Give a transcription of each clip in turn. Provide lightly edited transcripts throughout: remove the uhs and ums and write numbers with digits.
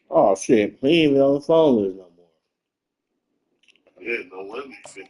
Oh shit, he ain't even on the phone with us no more. Yeah, no wonder he couldn't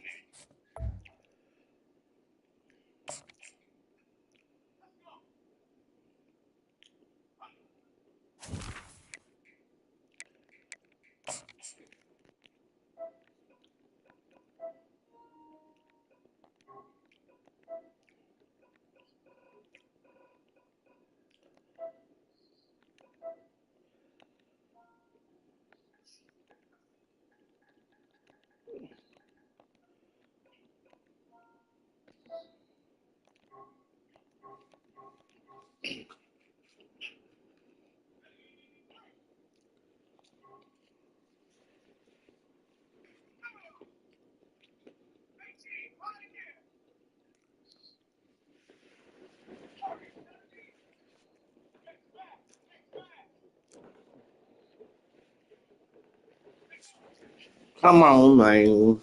Come on, man.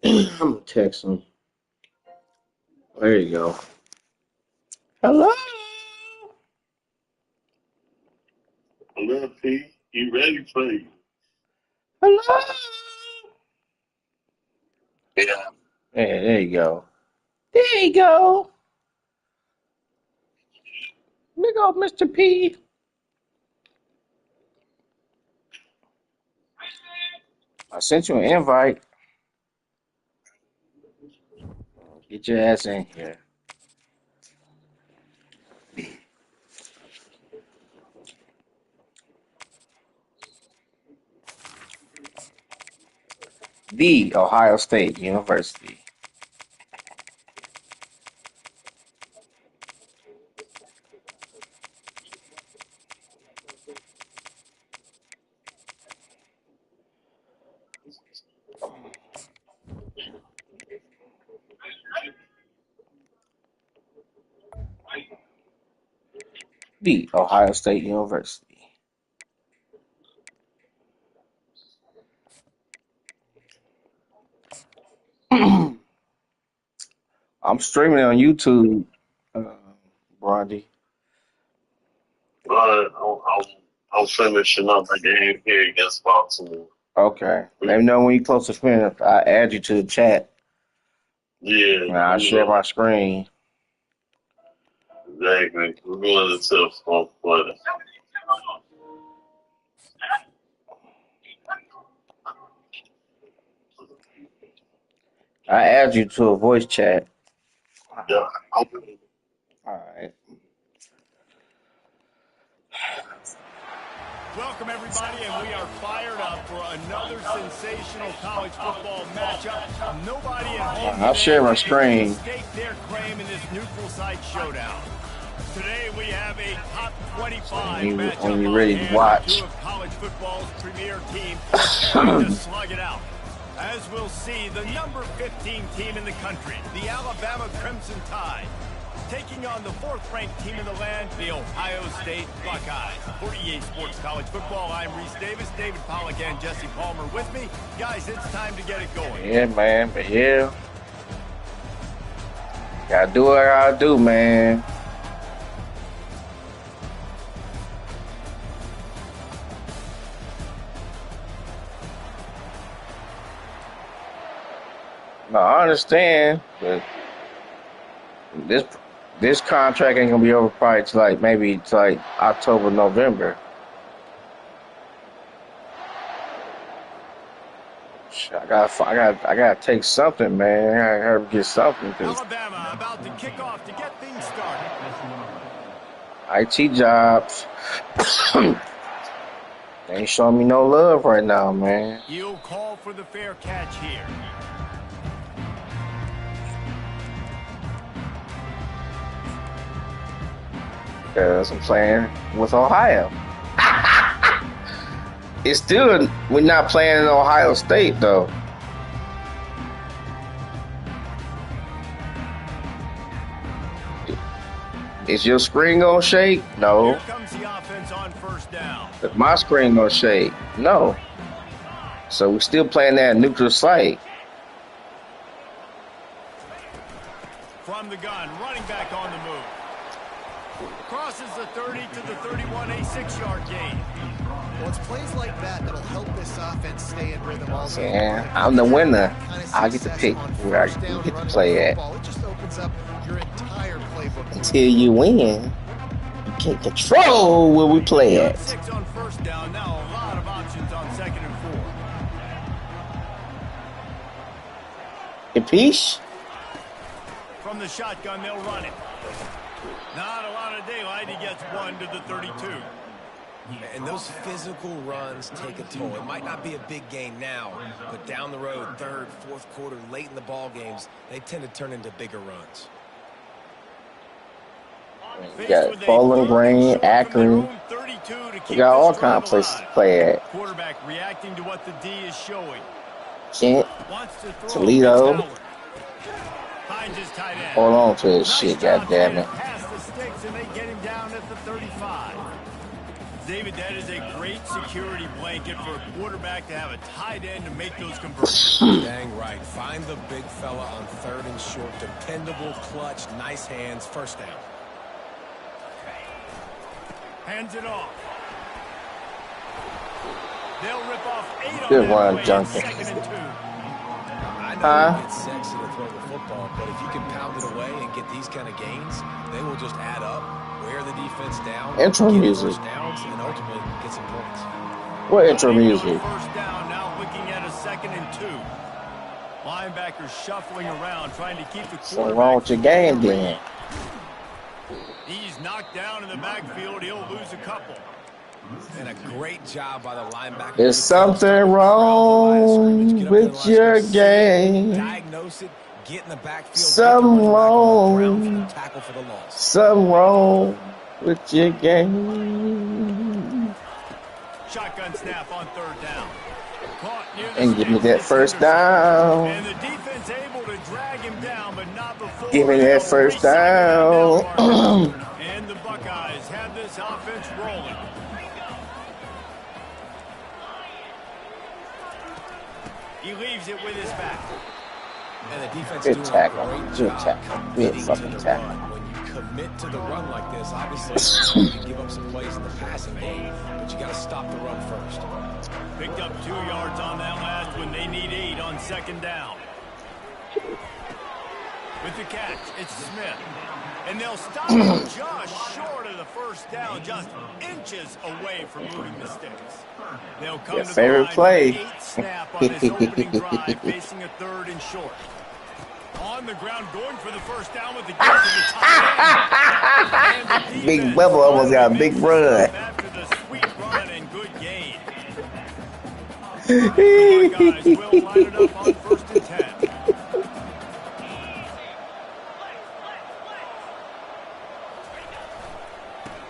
I'm gonna text him. There you go. Hello. Little P, he ready for you. Hello. Yeah. Yeah, there you go. There you go. Big old Mr. P. I sent you an invite. Get your ass in here. The Ohio State University. The Ohio State University. I'm streaming on YouTube, uh, Brandy. I'm finishing up the game here against Baltimore. Okay. Let me know when you close to finish. I add you to the chat. Yeah, And I'll share my screen. exactly. We're going to the fourth quarter. I add you to a voice chat. Yeah, All right. Welcome, everybody, and we are fired up for another sensational college football matchup. Nobody at home I'll today share my can screen. stake their claim in this neutral site showdown. Today we have a top 25 When matchup you're on ready to hand with two watch. of college football's premier teams preparing to slug it out. As we'll see, the number 15 team in the country, the Alabama Crimson Tide, taking on the fourth-ranked team in the land, the Ohio State Buckeyes. 48 Sports College Football, I'm Reese Davis, David Pollack, and Jesse Palmer with me. Guys, it's time to get it going. Yeah, man. But yeah. Gotta do what I gotta do, man. No, I understand, but this this contract ain't gonna be over probably till like maybe till like October, November. I gotta take something, man. I gotta get something because Alabama about to kick off to get things started. IT jobs they ain't showing me no love right now, man. You'll call for the fair catch here. because I'm playing with Ohio. It's still, we're not playing in Ohio State, though. Is your screen gonna shake? No. Here comes the offense on first down. Is my screen gonna shake? No. So we're still playing that neutral site. From the gun, running back on the move. Crosses the 30 to the 31, a 6-yard gain. Well, it's plays like that that'll help this offense stay in rhythm all game. Yeah, I'm the winner. I get to pick where I get to play at. It just opens up your entire playbook. Until you win, you can't control where we play at. 6 on first down, now a lot of options on 2nd and 4. Capiche? From the shotgun, they'll run it. Not a lot of daylight. He gets 1 to the 32. And those physical runs take a toll. It might not be a big gain now, but down the road, 3rd, 4th quarter, late in the ball games, they tend to turn into bigger runs. We got Bowling Green, Akron. We got all kinds of places to play at. Quarterback reacting to what the D is showing. Kent, Toledo. Hold on to this shit, goddammit. Past the sticks, and they get him down at the 35. David, that is a great security blanket for a quarterback to have a tight end to make those conversions. Dang right. Find the big fella on 3rd and short. Dependable, clutch, nice hands, first down. Hands it off. They'll rip off 8 on Good that one, play, Junkie. 2nd and 2. I know it's sexy to throw the football, but if you can pound it away and get these kind of gains, they will just add up, wear the defense down, Intro get music. first downs, and ultimately get some points. What intro music? First down, now looking at a 2nd and 2. Linebackers shuffling around, trying to keep the What's wrong with your game then? He's knocked down in the backfield. He'll lose a couple. And a great job by the linebacker. There's something wrong with your game. Diagnose it, get in the backfield. Something wrong. Tackle for the loss. Something wrong with your game. Shotgun snap on 3rd down. Caught near the And give me sticks. that first down. And the defense able to drag him down, but not before. Give me that first down. And the Buckeyes have this offense rolling. He leaves it with his back. And the defense Good doing tackle. a great Good job tackle. Good committing to fucking the tackle. run. When you commit to the run like this, obviously you can give up some plays in the passing game, but you got to stop the run first. Picked up 2 yards on that last one. They need 8 on 2nd down. With the catch, it's Smith. And they'll stop him just short of the first down, just inches away from moving the sticks. They'll come Your to favorite the line play. with 8 snap on this opening drive, facing a 3rd and short. On the ground, going for the first down with the get to the tight end. Big Bubba almost got a big run. After the sweet run and good gain. The Buckeyes will line it up on 1st and 10.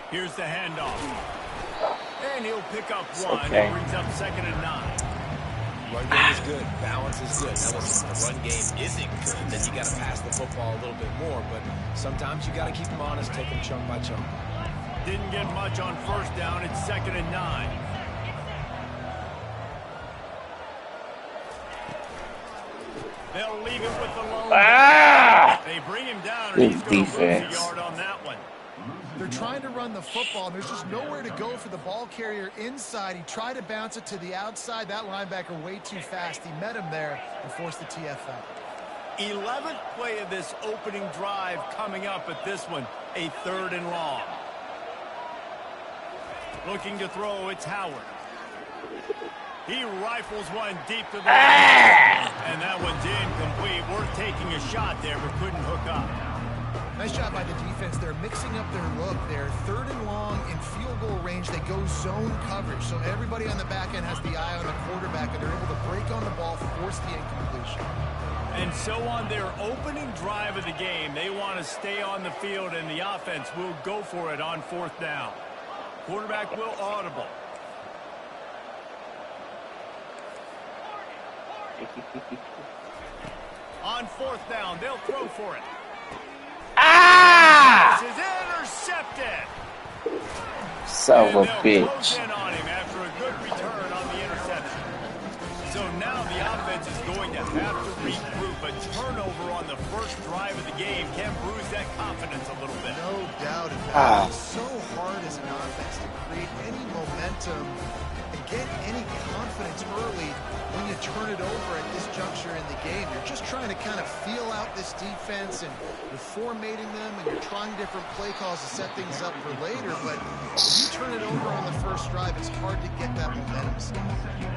Here's the handoff. And he'll pick up 1. Okay. It brings up 2nd and 9. Run game is good. Balance is good. Now listen, if the run game isn't good, then you got to pass the football a little bit more, but sometimes you got to keep them honest, take them chunk by chunk. Didn't get much on first down. It's 2nd and 9. They'll leave it with the lone. They bring him down, and Good he's going to lose a defense. yard on that one. They're trying to run the football. There's just nowhere to go for the ball carrier inside. He tried to bounce it to the outside. That linebacker way too fast. He met him there and forced the TFL. 11th play of this opening drive coming up at this one, a 3rd and long. Looking to throw, it's Howard. He rifles one deep to the left. And that one's incomplete. Worth taking a shot there, but couldn't hook up. Nice job by the defense. They're mixing up their look. They're 3rd and long in field goal range. They go zone coverage. So everybody on the back end has the eye on the quarterback, and they're able to break on the ball, force the incompletion. And so on their opening drive of the game, they want to stay on the field, and the offense will go for it on 4th down. Quarterback will audible. On 4th down, they'll throw for it. Ah! This is intercepted. Son of a And they'll close bitch. in on him after a good return on the interception. So now the offense is going to have to regroup. A turnover on the first drive of the game can bruise that confidence a little bit. No doubt about it. It's so hard as an offense to create any momentum and get any confidence early when you turn it over at this juncture in the game. You're just trying to kind of feel out this defense, and you're formatting them, and you're trying different play calls to set things up for later. But if you turn it over on the first drive, it's hard to get that momentum started.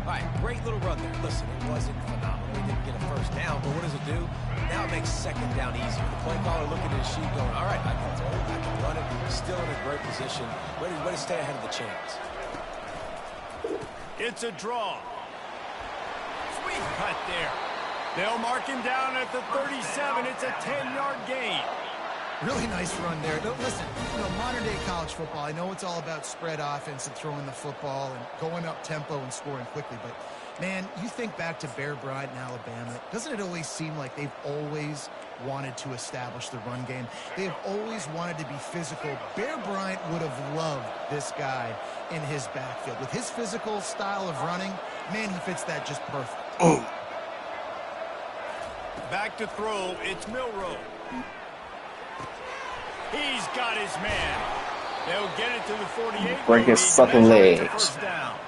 All right, great little run there. Listen, it wasn't phenomenal. We didn't get a first down, but what does it do? Now it makes 2nd down easier. The play caller looking at his sheet going, all right, I can throw it, I can run it. Still in a great position. Way to stay ahead of the chains. It's a draw. Sweet cut there. They'll mark him down at the 37. It's a 10-yard gain. Really nice run there. Now, listen, modern-day college football, I know it's all about spread offense and throwing the football and going up tempo and scoring quickly, but, man, you think back to Bear Bryant in Alabama, doesn't it always seem like they've always wanted to establish the run game? They have always wanted to be physical. Bear Bryant would have loved this guy in his backfield. With his physical style of running, man, he fits that just perfect. Back to throw. It's Milroe. He's got his man. They'll get it to the 48. Break his fucking legs. First down.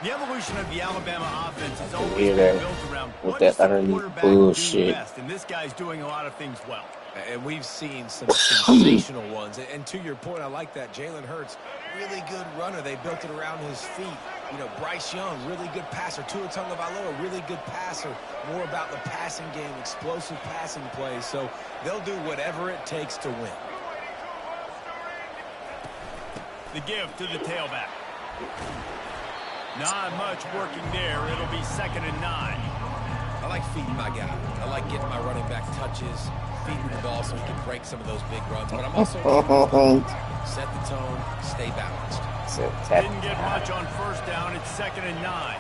The evolution of the Alabama offense is always Hear been that built around with what that does the utterly quarterback bullshit. do best, and this guy's doing a lot of things well. And we've seen some sensational ones. And to your point, I like that. Jalen Hurts, really good runner. They built it around his feet. Bryce Young, really good passer. Tua Tagovailoa, really good passer. More about the passing game, explosive passing plays. So they'll do whatever it takes to win. The give to the tailback. Not much working there. It'll be 2nd and 9. I like feeding my guy. I like getting my running back touches, feeding the ball so he can break some of those big runs. But I'm also set the tone, stay balanced. Didn't get much on first down. It's 2nd and 9.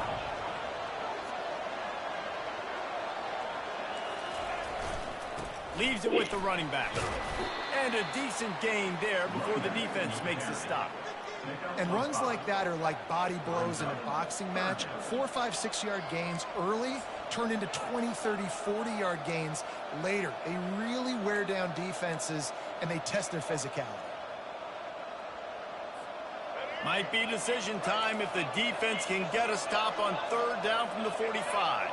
Leaves it with the running back. And a decent gain there before the defense makes the stop. And runs like that are like body blows in a boxing match. 4, 5, 6-yard gains early turn into 20, 30, 40-yard gains later. They really wear down defenses, and they test their physicality. Might be decision time if the defense can get a stop on 3rd down from the 45.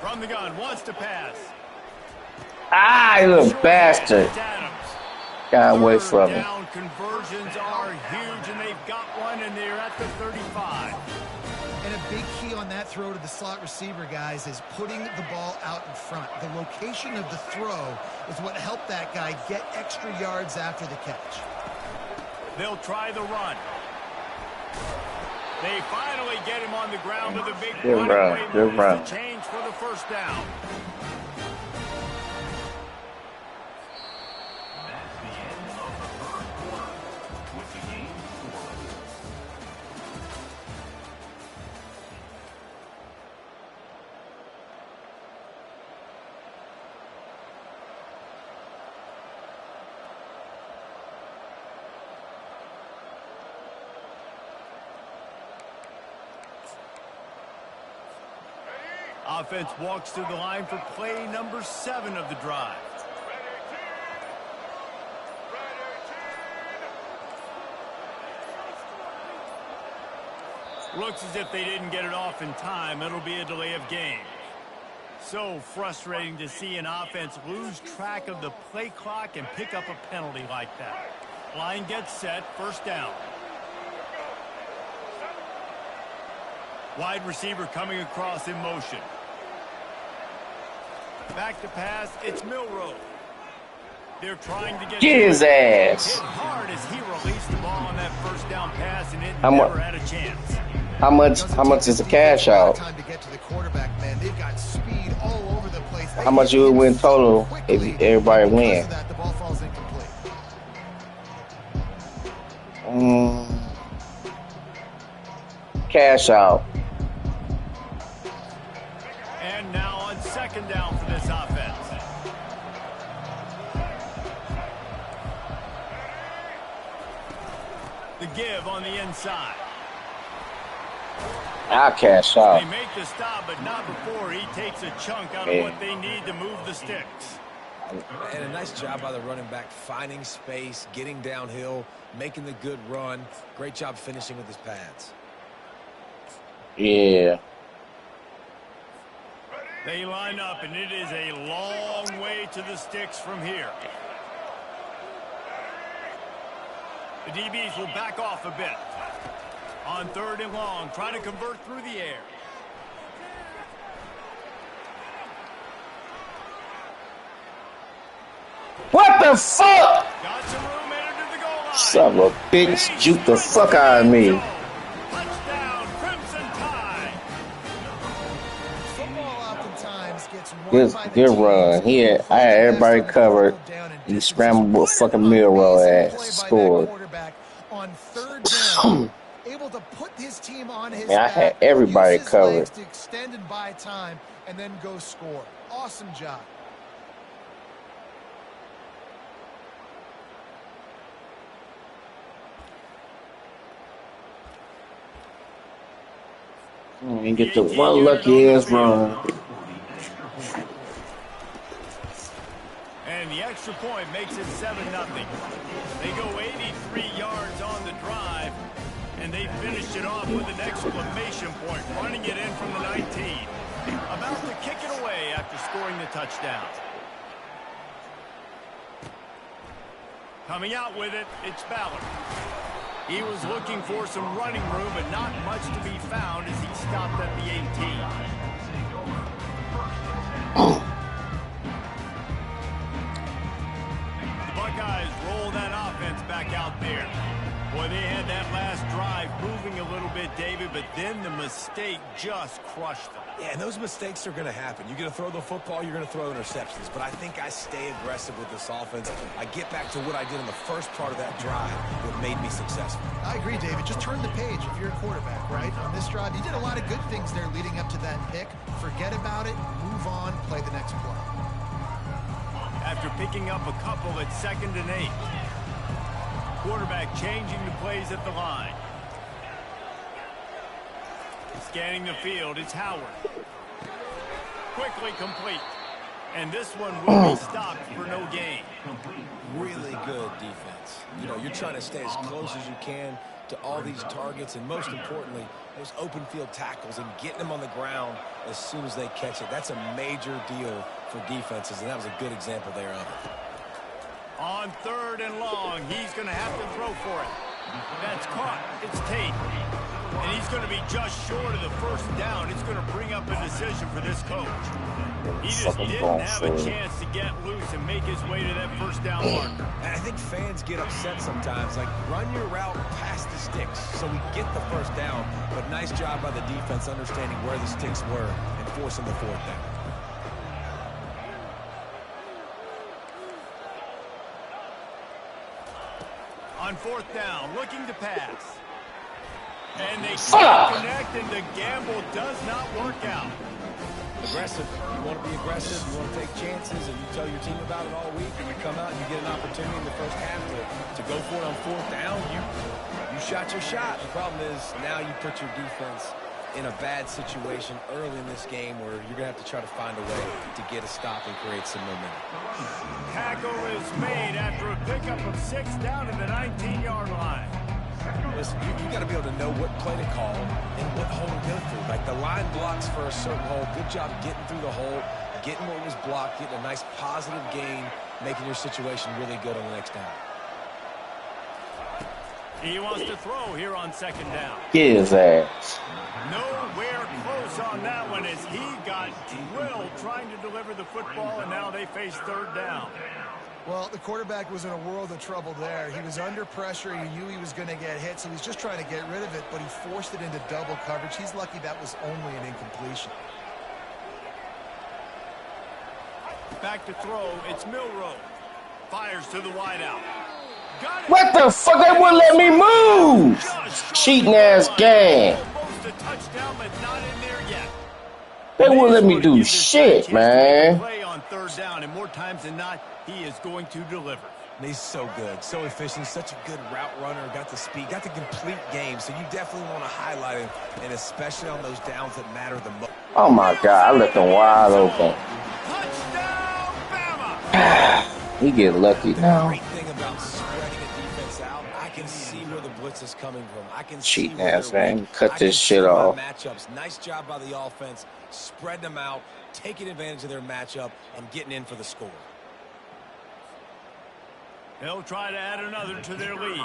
From the gun, wants to pass. Ah, you little bastard. Got away from him. Down conversions are huge, and they've got one, and they're at the 35. And a big key on that throw to the slot receiver, guys, is putting the ball out in front. The location of the throw is what helped that guy get extra yards after the catch. They'll try the run. They finally get him on the ground with a big Good run. Good run. Change for the first down. Offense walks to the line for play number 7 of the drive. Looks as if they didn't get it off in time. It'll be a delay of game. So frustrating to see an offense lose track of the play clock and pick up a penalty like that. Line gets set, first down. Wide receiver coming across in motion. Back to pass, it's Milroe. They're trying to get his ass. Hit hard as he released the ball on that first down pass, and it How never had a chance. How much is the cash out? Time to get to the quarterback, man. They've got speed all over the place. How much you would win total if everybody win? The ball falls incomplete. Cash out. And now on second down for this offense. The give on the inside. I'll cash out. They make the stop, but not before he takes a chunk out of what they need to move the sticks. And a nice job by the running back, finding space, getting downhill, making the good run. Great job finishing with his pads. Yeah. They line up, and it is a long way to the sticks from here. The DBs will back off a bit. On third and long, trying to convert through the air. What the fuck? Got some room headed to the goal line. Son of a bitch, juke the fuck out of me. Touchdown, Crimson Tide. Football oftentimes gets Good run. I had everybody covered. He scrambled with fucking Milroe ass. Scored. On third down, able to put his team on his Man, I had back, everybody use his covered. legs to extend and buy time, and then go score. Awesome job. And get the one lucky ass run. And the extra point makes it 7-0. They go 83 yards on the drive, and they finish it off with an exclamation point, running it in from the 19. About to kick it away after scoring the touchdown. Coming out with it, it's Ballard. He was looking for some running room, but not much to be found as he stopped at the 18. The Buckeyes roll that offense back out there. Boy, they had that last drive moving a little bit, David, but then the mistake just crushed them. Yeah, and those mistakes are going to happen. You're going to throw the football, you're going to throw interceptions. But I think I stay aggressive with this offense. I get back to what I did in the first part of that drive that made me successful. I agree, David. Just turn the page if you're a quarterback, right? On this drive, you did a lot of good things there leading up to that pick. Forget about it, move on, play the next play. After picking up a couple at 2nd and 8. Quarterback changing the plays at the line. Scanning the field, it's Howard. Quickly complete. And this one will be stopped for no gain. Really good defense. You know, you're trying to stay as close as you can to all these targets, and most importantly, those open field tackles and getting them on the ground as soon as they catch it. That's a major deal for defenses, and that was a good example there of it. On third and long, he's going to have to throw for it. That's caught. It's Tate. And he's going to be just short of the first down. It's going to bring up a decision for this coach. He just didn't have a chance to get loose and make his way to that first down marker. And I think fans get upset sometimes. Like, run your route past the sticks so we get the first down. But nice job by the defense understanding where the sticks were and forcing the fourth down. On fourth down, looking to pass. And they can't connect, and the gamble does not work out. Aggressive. You want to be aggressive. You want to take chances, and you tell your team about it all week, and you come out and you get an opportunity in the first half to go for it on fourth down. You shot your shot. The problem is now you put your defense in a bad situation early in this game where you're going to have to try to find a way to get a stop and create some momentum. Tackle is made after a pickup of 6 down in the 19-yard line. Listen, you got to be able to know what play to call and what hole to go through. Like, the line blocks for a certain hole. Good job getting through the hole, getting what was blocked, getting a nice positive gain, making your situation really good on the next down. He wants to throw here on second down. Get his ass. Nowhere close on that one as he got drilled trying to deliver the football, and now they face third down. Well, the quarterback was in a world of trouble there. He was under pressure. He knew he was going to get hit, so he's just trying to get rid of it, but he forced it into double coverage. He's lucky that was only an incompletion. Back to throw. It's Milroe. Fires to the wideout. What the fuck? They wouldn't let me move. Cheating ass game. Almost a touchdown, but not in there yet. They wouldn't let me do shit, man. Play on third down, and more times than not, he is going to deliver. And he's so good, so efficient, such a good route runner, got the speed, got the complete game, so you definitely want to highlight him, and especially on those downs that matter the most. Oh my God, I left them wide open. Touchdown, Bama! He get lucky now. Great thing about spreading a defense out, I can see where the blitz is coming from. I can Cheating see where ass, they're man. weak. Cut I this can shit see my off. Matchups. Nice job by the offense, spreading them out, taking advantage of their matchup, and getting in for the score. They'll try to add another to their lead.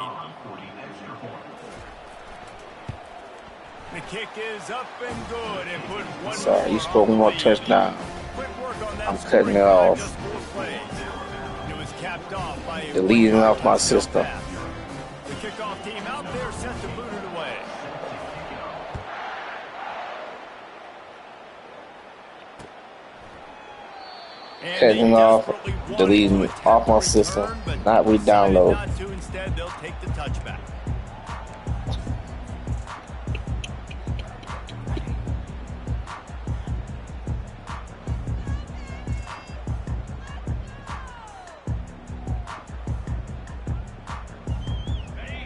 The kick is up and good and put one. Sorry, you scored one more touchdown. Quick work on that I'm scoring cutting it drive, off. just 4 plays. It was capped off by a Deleting off my touchdown system. pass. The kickoff team out there set to boot it away. And Cutting they off, desperately wanted deleting to attempt off my a system, return, but not decided re-download. not to. Instead, they'll take the touchback.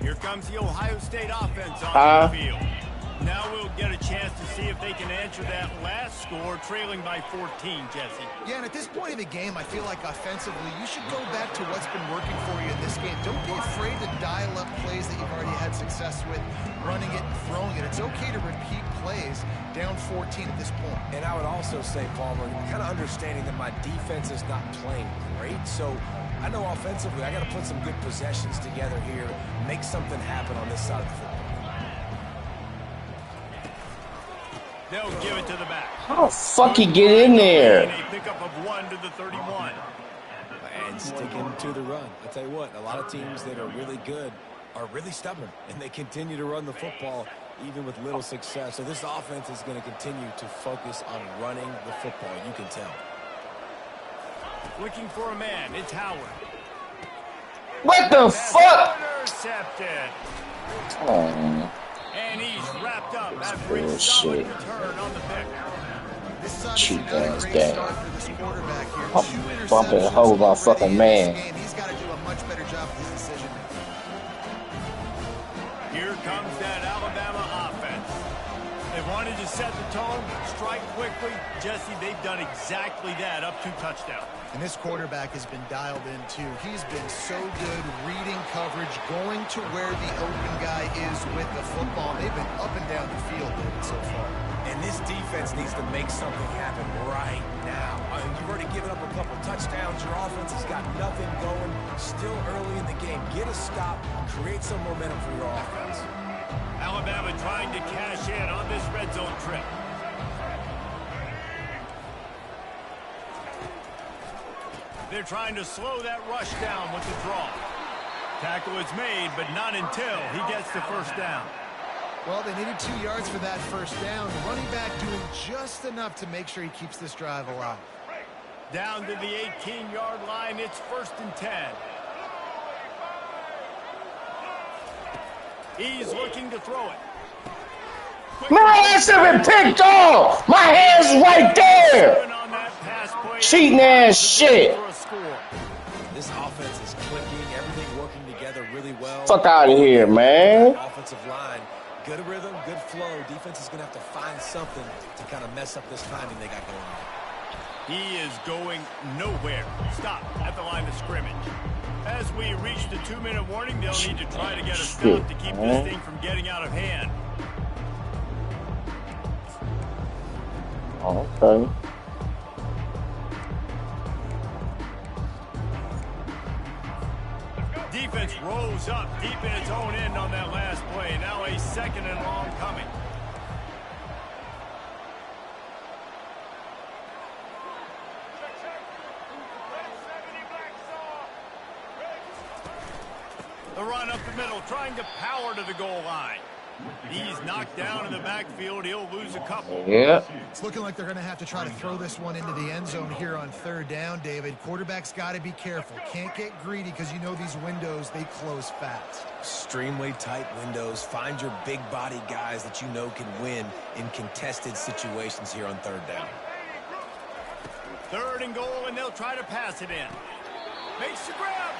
Here comes the Ohio State offense on the field. Now we'll get a chance to see if they can answer that last score, trailing by 14, Jesse. Yeah, and at this point in the game, I feel like offensively, you should go back to what's been working for you in this game. Don't be afraid to dial up plays that you've already had success with, running it and throwing it. It's okay to repeat plays down 14 at this point. And I would also say, Palmer, kind of understanding that my defense is not playing great, so I know offensively I got to put some good possessions together here, make something happen on this side of the football. They'll give it to the back. How the fuck he get in there? And a pickup of 1 to the 31. And sticking to the run. I tell you what, a lot of teams that are really good are really stubborn, and they continue to run the football even with little success. So this offense is going to continue to focus on running the football, you can tell. Looking for a man. It's Howard. What the fuck? Intercepted. Oh, And he's wrapped up after a bullshit. solid return on the pick. This side Cheat has got a ass great game. start for this quarterback here. Bump- 2 interceptions bumping and holding my already fucking in man. this game. He's got to do a much better job with his decision making. Here comes that Alabama offense. They wanted to set the tone, strike quickly. Jesse, they've done exactly that, up 2 touchdowns. And this quarterback has been dialed in, too. He's been so good reading coverage, going to where the open guy is with the football. They've been up and down the field so far. And this defense needs to make something happen right now. You've already given up a couple touchdowns. Your offense has got nothing going. Still early in the game. Get a stop. Create some momentum for your offense. Alabama trying to cash in on this red zone trip. They're trying to slow that rush down with the draw. Tackle is made, but not until he gets the first down. Well, they needed 2 yards for that first down. The running back doing just enough to make sure he keeps this drive alive. Down to the 18-yard line, it's 1st and 10. He's looking to throw it. my ass have been picked off. My hand's right there. On that pass play. Cheating ass shit. For a score. This offense is clicking. Everything working together really well. Fuck out of here, man. Offensive line. Good rhythm, good flow. Defense is going to have to find something to kind of mess up this timing they got going on. He is going nowhere. Stop at the line of scrimmage. As we reach the 2-minute warning, they'll need to try to get a stop to keep this thing from getting out of hand. Okay. defense rose up deep in its own end on that last play. Now a 2nd and long coming. The run up the middle, trying to power to the goal line. He's knocked down in the backfield. He'll lose a couple. Yeah. It's looking like they're going to have to try to throw this one into the end zone here on 3rd down, David. Quarterback's got to be careful. Can't get greedy because you know these windows, they close fast. Extremely tight windows. Find your big body guys that you know can win in contested situations here on 3rd down. 3rd and goal, and they'll try to pass it in. Makes the grab.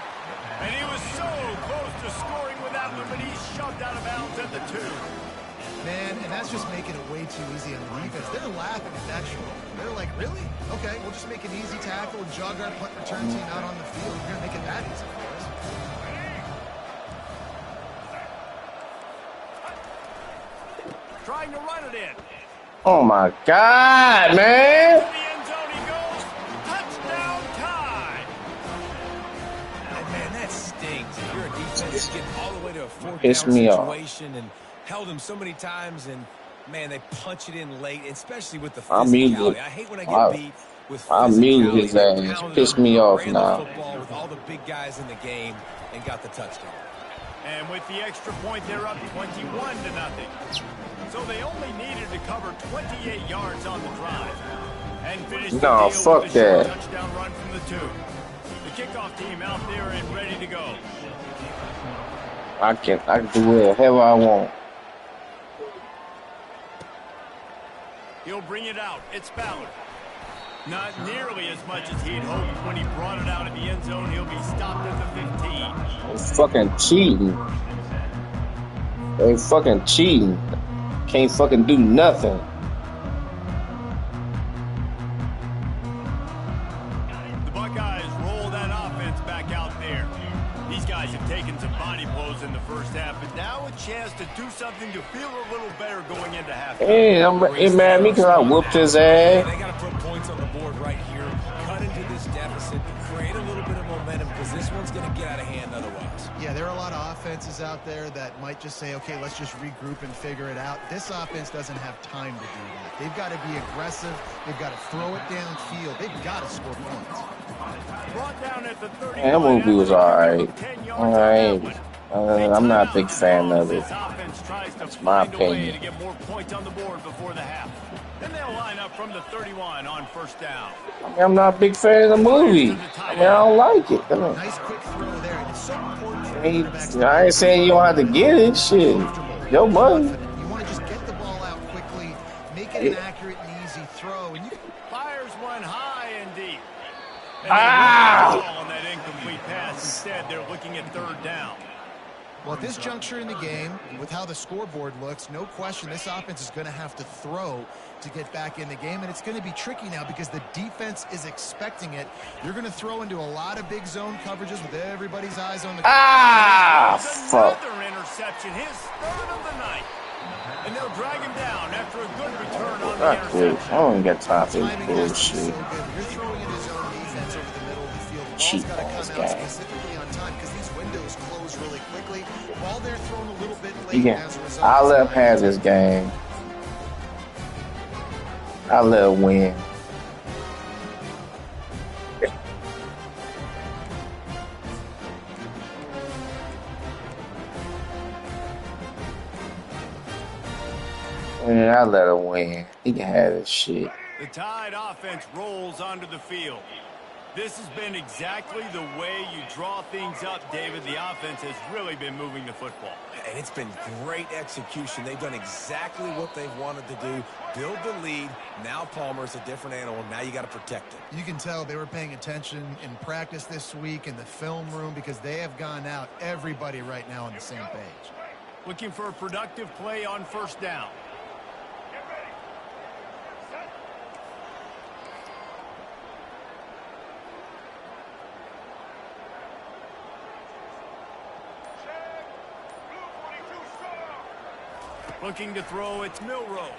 And he was so close to scoring with that one, but he's shoved out of bounds at the 2. Man, and that's just making it way too easy on the defense. They're laughing at that show. They're like, really? Okay, we'll just make an easy tackle and jog our punt return team out on the field. We're going to make it that easy for us. Trying to run it in. Oh my God, man. To the end zone he goes. Touchdown time. And man, that stings. If you're a defense getting all the way to a 4th Piss down me off. situation and held him so many times, and man, they punch it in late, especially with the I'm muted. physicality. I hate when I get beat with I muted his physicality. ass. Pounded Piss him, me off ran now. the football with all the big guys in the game and got the touchdown. And with the extra point, they're up 21-0. So they only needed to cover 28 yards on the drive. And finish the No, deal fuck with a short that. touchdown run from the 2. The kickoff team out there and ready to go. I can do whatever I want. He'll bring it out. It's Ballard. Not nearly as much as he'd hoped when he brought it out of the end zone. He'll be stopped at the 15. They fucking cheating. They fucking cheating. Can't fucking do nothing. The Buckeyes roll that offense back out there. These guys have taken some body blows in the first half, but now a chance to do something to feel a little better going into halftime. Hey, he mad at me because I whooped his ass. They got to put points on the board right here, cut into this deficit, create a little bit of momentum, because this one's going to get out of hand otherwise. Yeah, there are a lot of offenses out there that might just say, okay, let's just regroup and figure it out. This offense doesn't have time to do that. They've got to be aggressive. They've got to throw it downfield. They've got to score points. Brought down at the 30. That movie was alright. Alright. I'm not a big fan of it. That's my opinion. To get more points on the board before the half. Then they'll line up from the 31 on 1st down. I mean, I'm not a big fan of the movie. I mean, I don't like it. I mean, Nice quick throw there. And it's so important for Hey, quarterbacks. I ain't saying you don't have to get it. Shit. Your money. You want to just get the ball out quickly, make it an accurate and easy throw, and you can Fires one high and deep. And Ah! they ball on that incomplete pass. Instead, they're looking at 3rd down. Well, at this juncture in the game, with how the scoreboard looks, no question this offense is going to have to throw to get back in the game, and it's going to be tricky now because the defense is expecting it. You're going to throw into a lot of big zone coverages with everybody's eyes on the... Ah, fuck. Another interception, his 3rd of the night. And they'll drag him down after a good return on the I quit. interception. I don't even got time for this Timing has to be so bullshit. good. You're throwing in his own defense over the middle of the field. The ball's Cheap got to ass come out guy. specifically on time because these windows close really quickly. While they're thrown a little bit You late can, as a result. I let him have this game. I let him win. And I let him win. He can have this shit. The Tide offense rolls onto the field. This has been exactly the way you draw things up, David. The offense has really been moving the football. And it's been great execution. They've done exactly what they've wanted to do. Build the lead. Now Palmer's a different animal. Now you got to protect it. You can tell they were paying attention in practice this week in the film room because they have gone out, everybody right now on the same page. Looking for a productive play on 1st down. Looking to throw, it's Milroe.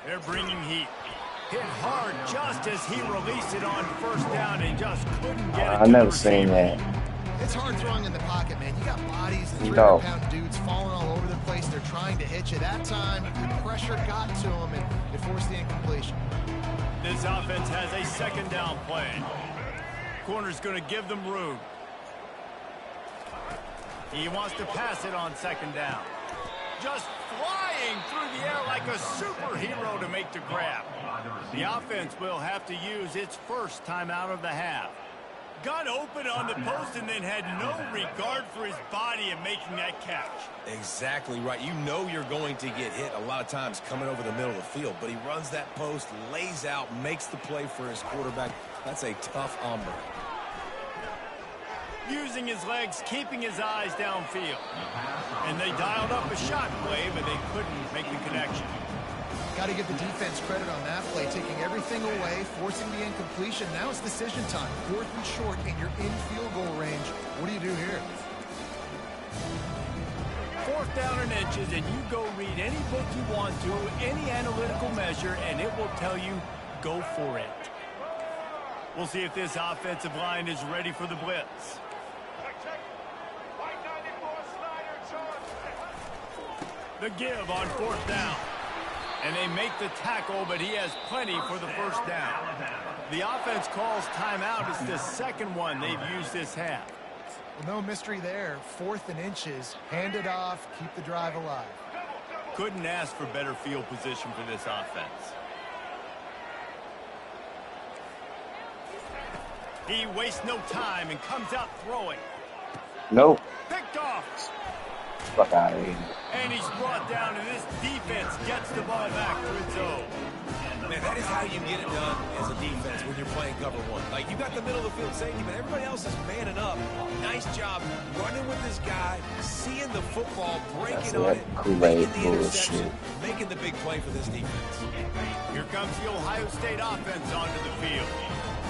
They're bringing heat. Hit hard just as he released it on 1st down and just couldn't get it. I to never the seen receiver. that. It's hard throwing in the pocket, man. You got bodies and No. 300-pound dudes falling all over the place. They're trying to hit you. That time, the pressure got to them, and it forced the incompletion. This offense has a second down play. Corner's going to give them room. He wants to pass it on second down. Just flying through the air like a superhero to make the grab. The offense will have to use its first timeout of the half. Got open on the post and then had no regard for his body in making that catch. Exactly right. You know you're going to get hit a lot of times coming over the middle of the field, but he runs that post, lays out, makes the play for his quarterback. That's a tough hombre. Using his legs, keeping his eyes downfield. And they dialed up a shot play, but they couldn't make the connection. Got to give the defense credit on that play, taking everything away, forcing the incompletion. Now it's decision time. 4th and short, and you're in field goal range. What do you do here? 4th down and inches, and you go read any book you want to, any analytical measure, and it will tell you, go for it. We'll see if this offensive line is ready for the blitz. The give on 4th down. And they make the tackle, but he has plenty for the first down. The offense calls timeout. It's the second one they've used this half. Well, no mystery there. 4th and inches. Hand it off. Keep the drive alive. Couldn't ask for better field position for this offense. He wastes no time and comes out throwing. Nope. Picked off. Fuck out of here. And he's brought down, and this defense gets the ball back to its own. Man, that is how you get it done as a defense when you're playing cover one. Like, you got the middle of the field safety, but everybody else is manning up. Nice job running with this guy, seeing the football, breaking on it, making the interception, making the big play for this defense. Here comes the Ohio State offense onto the field.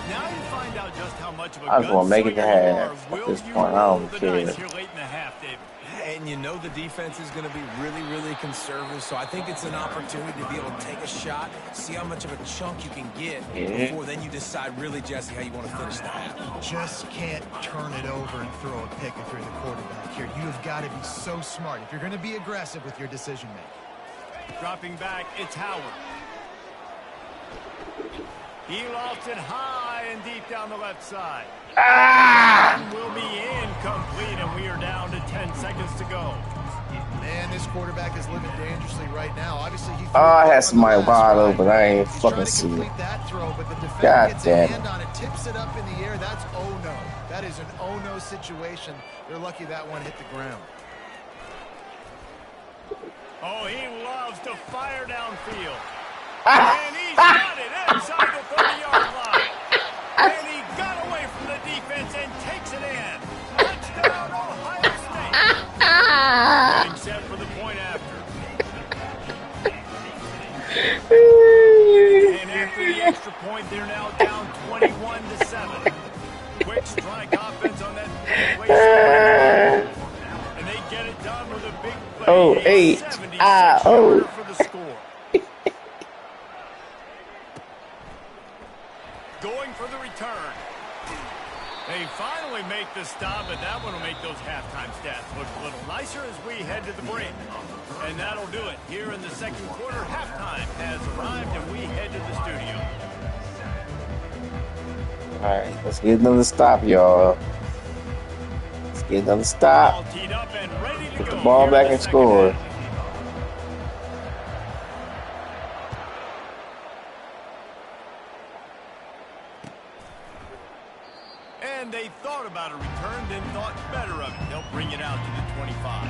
Now you find out just how much of a I just want to make it to gunslinger half. you At are. this Will you point, I roll don't the care. dice here late in the half, David? And you know the defense is going to be really, really conservative, so I think it's an opportunity to be able to take a shot, see how much of a chunk you can get before then you decide really, Jesse, how you want to finish the half. Just can't turn it over and throw a pick if you're the quarterback here. You've got to be so smart if you're going to be aggressive with your decision-making. Dropping back, it's Howard. He lofts it high and deep down the left side. Will be incomplete, and we are down to 10 seconds to go. Man, this quarterback is living dangerously right now. Obviously, he I had somebody wide open. I ain't He's fucking trying to see it. complete that throw, but the defender God gets a damn it. hand on it, tips it up in the air. That's oh no. That is an oh no situation. They're lucky that one hit the ground. Oh, he loves to fire downfield. And he's got it inside the 30-yard line. And he got away from the defense and takes it in. Touchdown, Ohio State. Getting set for the point after. And after the extra point, they're now down 21-7. Quick strike offense on that play. And they get it done with a big play. Oh, 8. 76-yarder for the score. Going for the return. They finally make the stop, but that one will make those halftime stats look a little nicer as we head to the break. And that'll do it. Here in the second quarter, halftime has arrived, and we head to the studio. All right, let's get another stop, y'all. Let's get another stop. All teed up and ready to Put go. the ball here in back the and second score. half. And they thought about a return, then thought better of it. They'll bring it out to the 25.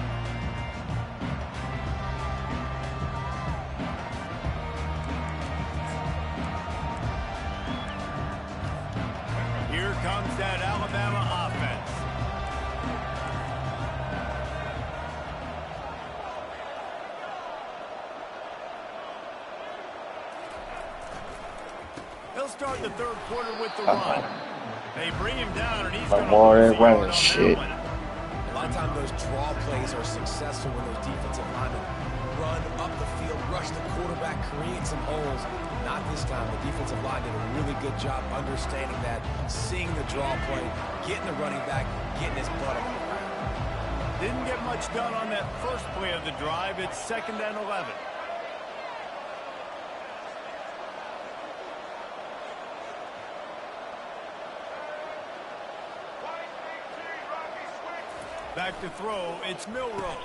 Here comes that Alabama offense. They'll start the third quarter with the run. They bring him down, and he's going to more lose than the yard running on shit. that one. A lot of times those draw plays are successful when those defensive linemen run up the field, rush the quarterback, create some holes. not this time. The defensive line did a really good job understanding that, seeing the draw play, getting the running back, getting his butt on the ground. Didn't get much done on that first play of the drive. It's 2nd and 11. Back to throw, it's Milroe.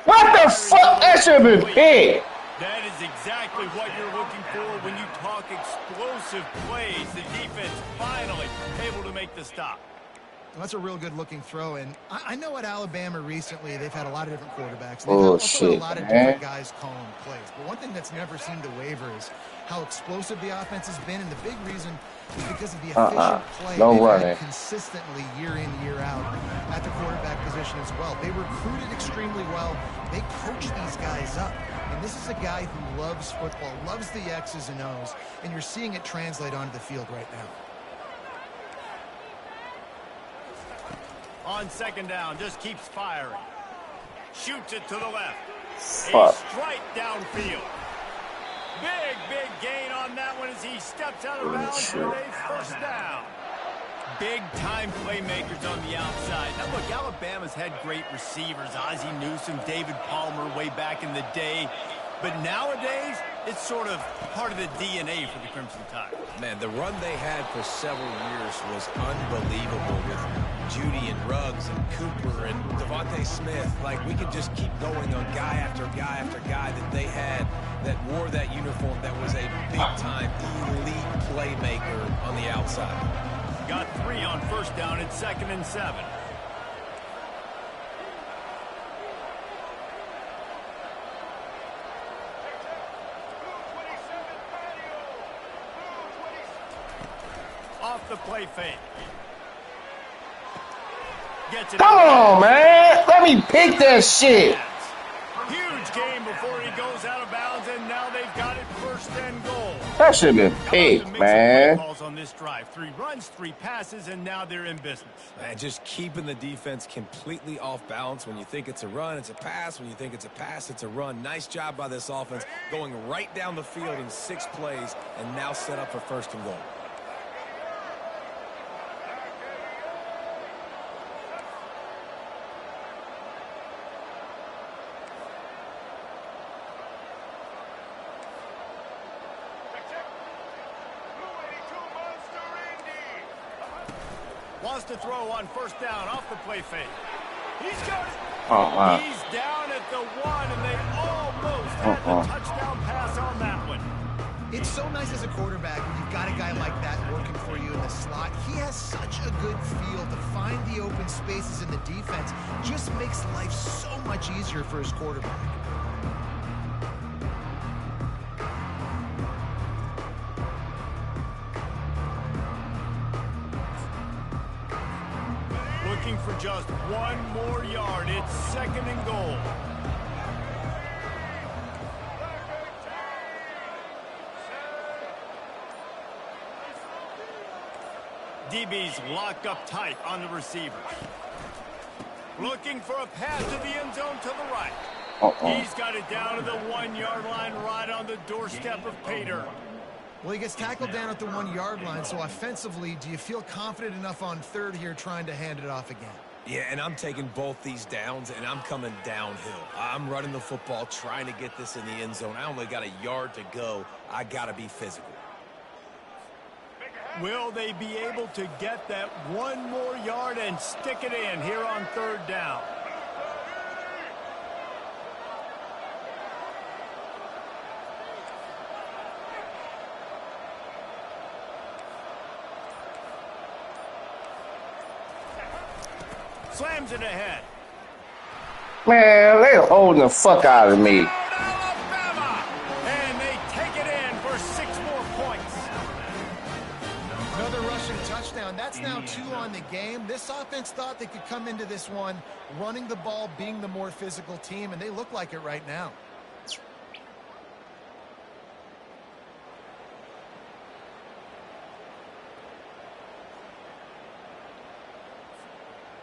What the fuck? That should have been picked. That is exactly what you're looking for when you talk explosive plays. The defense finally able to make the stop. That's a real good-looking throw, and I know at Alabama recently they've had a lot of different quarterbacks. They've also had a lot of different guys calling plays. But one thing that's never seemed to waver is how explosive the offense has been, and the big reason is because of the efficient play they've had consistently year in, year out at the quarterback position as well. They recruited extremely well. They coach these guys up. And this is a guy who loves football, loves the X's and O's, and you're seeing it translate onto the field right now. On 2nd down, just keeps firing. Shoots it to the left. Fuck. A strike downfield. Big gain on that one as he steps out of bounds with a 1st down. Big-time playmakers on the outside. Now, look, Alabama's had great receivers. Ozzie Newsome, David Palmer way back in the day. But nowadays, it's sort of part of the DNA for the Crimson Tide. Man, the run they had for several years was unbelievable with Judy and Ruggs and Cooper and Devontae Smith. Like, we could just keep going on guy after guy after guy that they had that wore that uniform that was a big-time elite playmaker on the outside. Got 3 on 1st down. It's 2nd and 7. Off the play fake. Gets it. Come on, man. Let me pick that shit. Huge game before he goes out of bounds, and now they've got it 1st and goal. That should have been picked, man. Calls on this drive. 3 runs, 3 passes, and now they're in business. And just keeping the defense completely off balance. When you think it's a run, it's a pass. When you think it's a pass, it's a run. Nice job by this offense going right down the field in 6 plays and now set up for 1st and goal. Wants to throw on 1st down off the play fake. He's got it. Oh, wow. He's down at the 1, and they almost had the touchdown pass on that one. It's so nice as a quarterback when you've got a guy like that working for you in the slot. He has such a good feel to find the open spaces in the defense. Just makes life so much easier for his quarterback. Looking for just 1 more yard. It's 2nd and goal. DB's locked up tight on the receivers. Looking for a pass to the end zone to the right. He's got it down to the 1-yard line right on the doorstep of Pater. Well, he gets tackled down at the 1-yard line, so offensively, do you feel confident enough on 3rd here trying to hand it off again? Yeah, and I'm taking both these downs, and I'm coming downhill. I'm running the football, trying to get this in the end zone. I only got a yard to go. I got to be physical. Will they be able to get that 1 more yard and stick it in here on 3rd down? Slams it ahead. Man, they're holding the fuck out of me. Alabama! And they take it in for 6 more points. Another rushing touchdown. That's now 2 on the game. This offense thought they could come into this one running the ball, being the more physical team, and they look like it right now.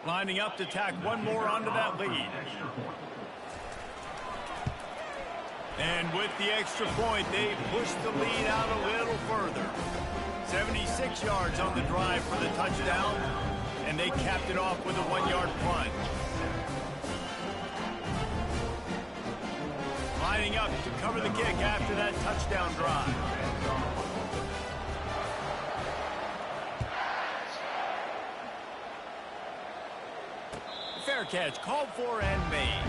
Lining up to tack 1 more onto that lead. And with the extra point, they pushed the lead out a little further. 76 yards on the drive for the touchdown, and they capped it off with a 1-yard punt. Lining up to cover the kick after that touchdown drive. Fair catch called for and made.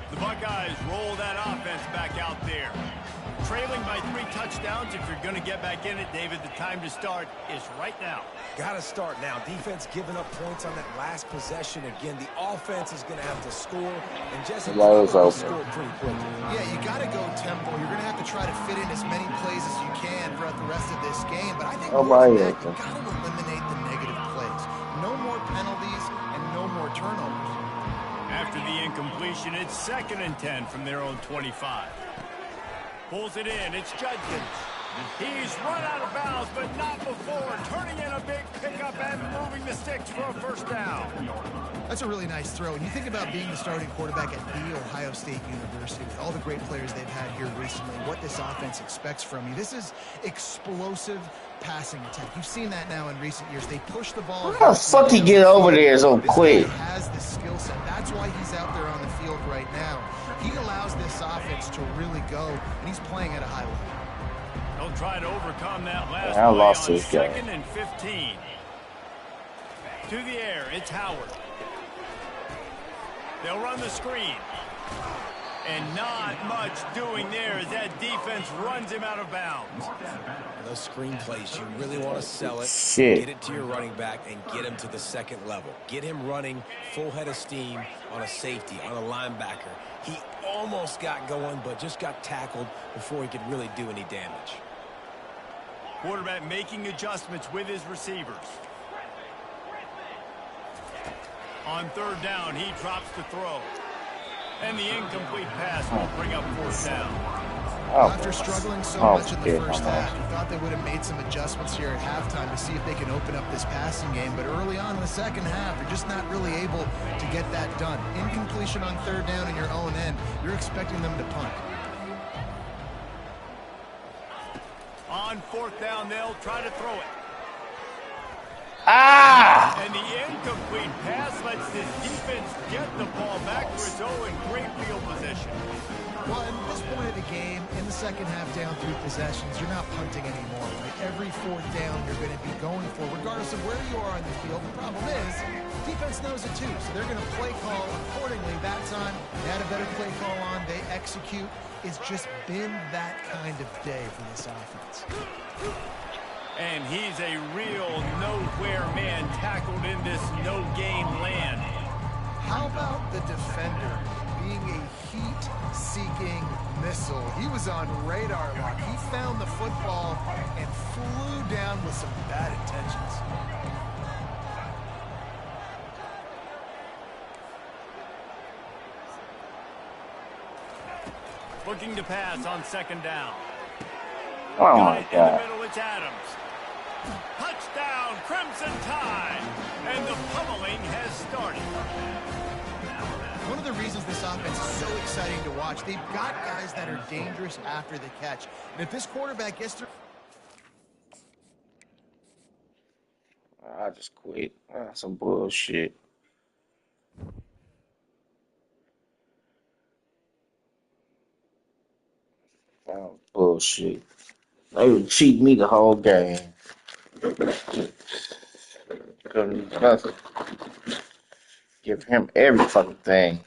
The Buckeyes roll that offense back out there. Trailing by 3 touchdowns. If you're going to get back in it, David, the time to start is right now. Got to start now. Defense giving up points on that last possession. Again, the offense is going to have to score, and Jesse score pretty quickly. Yeah, you got to go tempo. You're going to have to try to fit in as many plays as you can throughout the rest of this game. But I think more than that, you got to eliminate the negative plays. No more penalties and no more turnovers. After the incompletion, it's 2nd and 10 from their own 25. Pulls it in. It's Judkins. He's run out of bounds, but not before. Turning in a big pickup and moving the sticks for a first down. That's a really nice throw. And you think about being the starting quarterback at The Ohio State University with all the great players they've had here recently, what this offense expects from you. This is explosive passing attack. You've seen that now in recent years. They push the ball. How the fuck he get over there so quick? He has the skill set. That's why he's out there on the field right now. He allows this offense to really go, and he's playing at a high level. They'll try to overcome that last play on 2nd and 15. To the air, it's Howard. They'll run the screen. And not much doing there as that defense runs him out of bounds. Those screen plays, you really want to sell it, get it to your running back, and get him to the second level. Get him running full head of steam on a safety, on a linebacker. He almost got going, but just got tackled before he could really do any damage. Quarterback making adjustments with his receivers. On 3rd down, he drops to throw. And the incomplete pass will bring up 4th down. After struggling so much in the first half, you thought they would have made some adjustments here at halftime to see if they can open up this passing game. But early on in the second half, they're just not really able to get that done. Incompletion on 3rd down in your own end. You're expecting them to punt. On 4th down, they'll try to throw it. And the incomplete pass lets this defense get the ball back to its own in great field position. Well, at this point of the game, in the second half, down 3 possessions, you're not punting anymore. Right? Every 4th down, you're going to be going for, regardless of where you are on the field. The problem is, defense knows it too, so they're going to play call accordingly. That time, they had a better play call on. They execute. It's just been that kind of day for this offense. And he's a real nowhere man tackled in this no-gain land. How about the defender being a heat-seeking missile? He was on radar lock. He found the football and flew down with some bad intentions. Looking to pass on 2nd down. Oh my God. In the middle, it's Adams. Touchdown, Crimson Tide. And the pummeling has started. One of the reasons this offense is so exciting to watch, they've got guys that are dangerous after the catch. And if this quarterback gets through... I just quit. Some bullshit. Bullshit. They would cheat me the whole game. Couldn't do nothing. Give him every fucking thing.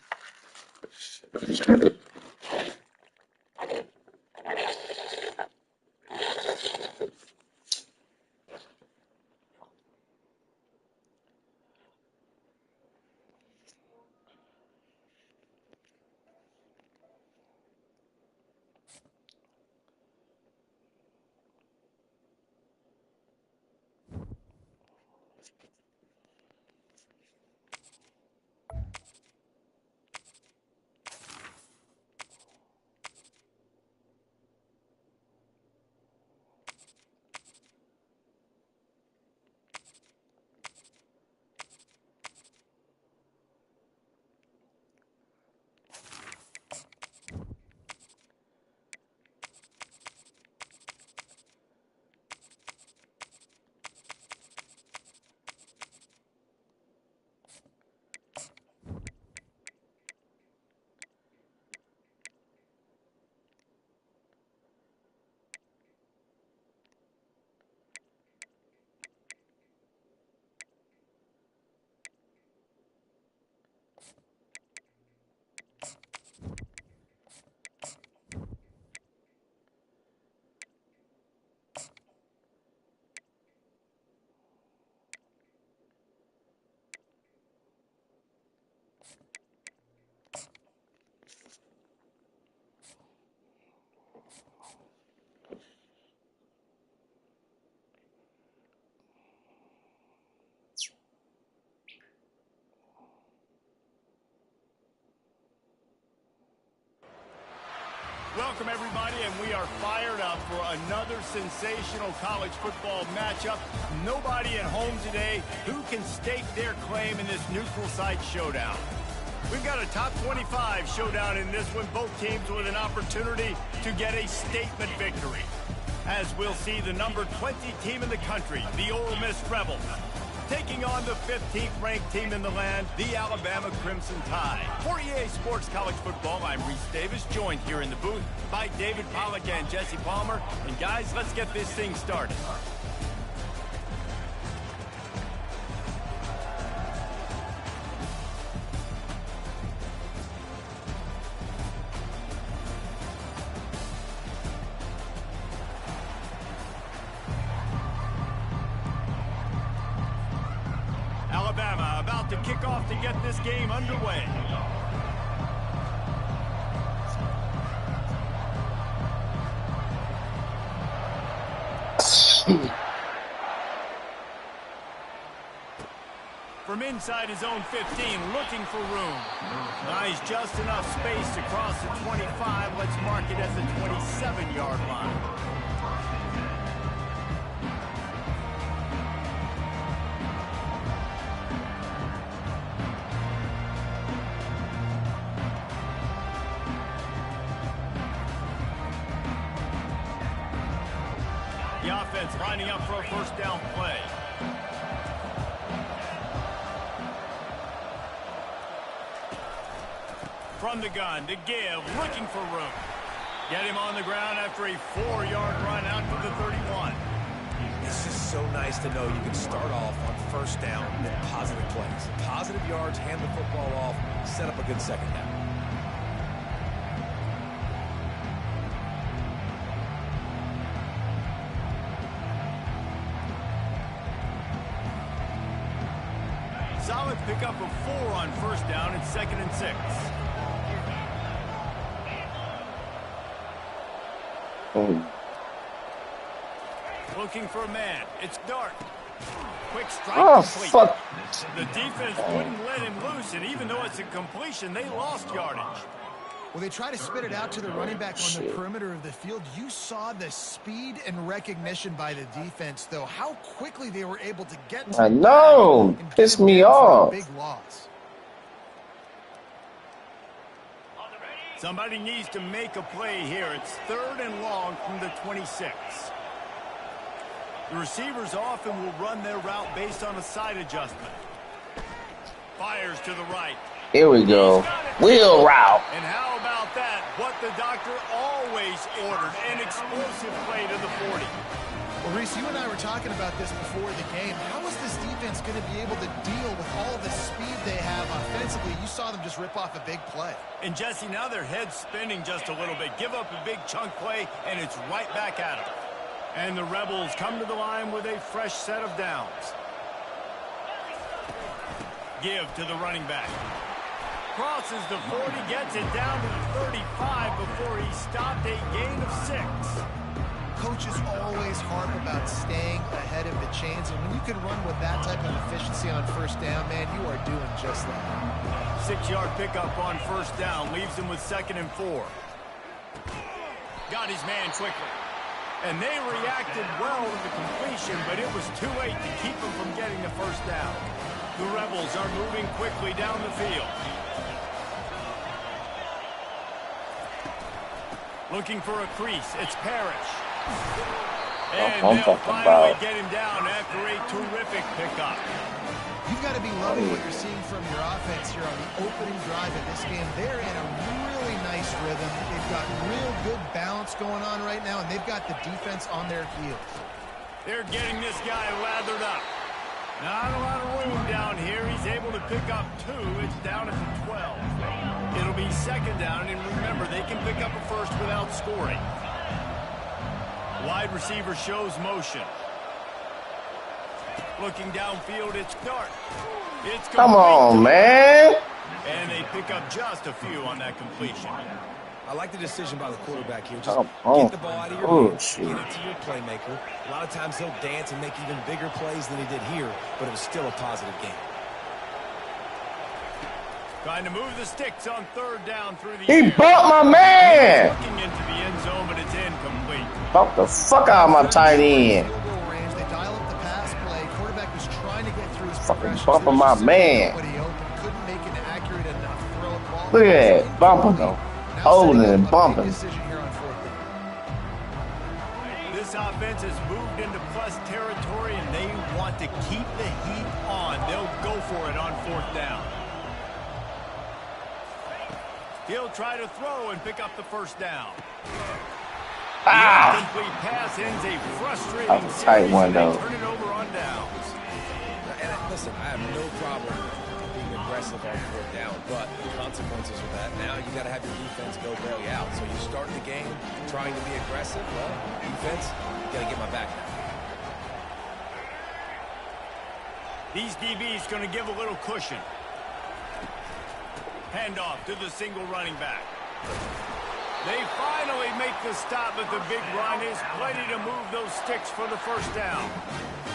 Welcome, everybody, and we are fired up for another sensational college football matchup. Nobody at home today who can stake their claim in this neutral site showdown. We've got a top 25 showdown in this one, both teams with an opportunity to get a statement victory. As we'll see the number 20 team in the country, the Ole Miss Rebels, taking on the 15th ranked team in the land, the Alabama Crimson Tide. For EA Sports College Football, I'm Reese Davis, joined here in the booth by David Pollack and Jesse Palmer. And guys, let's get this thing started. Alabama about to kick off to get this game underway. From inside his own 15, looking for room. Nice, just enough space to cross the 25. Let's mark it at the 27-yard line. The offense lining up for a first down play. From the gun to give, looking for room. Get him on the ground after a 4-yard run out to the 31. It's just so nice to know you can start off on first down with positive plays. Positive yards, hand the football off, set up a good second down. Solid pickup of 4 on first down. It's 2nd and 6. Looking for a man. It's Dart. Quick strike complete. Fuck. The defense wouldn't let him loose, and even though it's a completion, they lost yardage. Well, they try to spit it out to the running back on the perimeter of the field. You saw the speed and recognition by the defense, though. How quickly they were able to get to I know. Piss me off. Big loss. Somebody needs to make a play here. It's 3rd and long from the 26. The receivers often will run their route based on a side adjustment. Fires to the right. Here we go. Wheel route. And how about that? What the doctor always ordered. An explosive play to the 40. Well, Reese, you and I were talking about this before the game. How is this defense going to be able to deal with all the speed they have offensively? You saw them just rip off a big play. And, Jesse, now their head's spinning just a little bit. Give up a big chunk play, and it's right back at them. And the Rebels come to the line with a fresh set of downs. Give to the running back. Crosses the 40, gets it down to the 35 before he stopped, a gain of 6. Coaches always harp about staying ahead of the chains, and when you can run with that type of efficiency on first down, man, you are doing just that. 6-yard pickup on first down leaves him with 2nd and 4. Got his man quickly. And they reacted well to the completion, but it was too late to keep him from getting the first down. The Rebels are moving quickly down the field. Looking for a crease. It's Parrish. And they'll finally get him down after a terrific pickup. You've got to be loving what you're seeing from your offense here on the opening drive of this game. They're in a really nice rhythm. They've got real good balance going on right now, and they've got the defense on their heels. They're getting this guy lathered up. Not a lot of room down here. He's able to pick up 2. It's down at the 12. It'll be 2nd down, and remember, they can pick up a first without scoring. Wide receiver shows motion. Looking downfield, it's Dart. It's Come on, man. And they pick up just a few on that completion. I like the decision by the quarterback here. Just Oh, get the ball out of your oh, hands, shit. get it to your playmaker. A lot of times he'll dance and make even bigger plays than he did here, but it was still a positive game. Trying to move the sticks on third down through the He air. bumped my man. Looking into the end zone, but it's incomplete. Bumped the fuck out of my tight end. Field goal range. They dial up the pass play. Quarterback was trying to get through his Fucking progressions. bumping my man. Nobody open. Couldn't make an accurate enough throw at ball. Look at that. Bumping though. Now Holding setting and up a big bumping. decision here on fourth down. This offense has moved into plus territory, and they want to keep the heat on. They'll go for it on fourth down. He'll try to throw and pick up the first down. Ah! The incomplete pass ends a frustrating That was a tight series, one, and they though. turn it over on downs. And listen, I have no problem being aggressive on fourth down, but the consequences of that, now you got to have your defense go bail you out. So you start the game trying to be aggressive. Well, defense, you got to get my back now. These DBs going to give a little cushion. Handoff to the single running back. They finally make the stop, but the big run is plenty to move those sticks for the first down.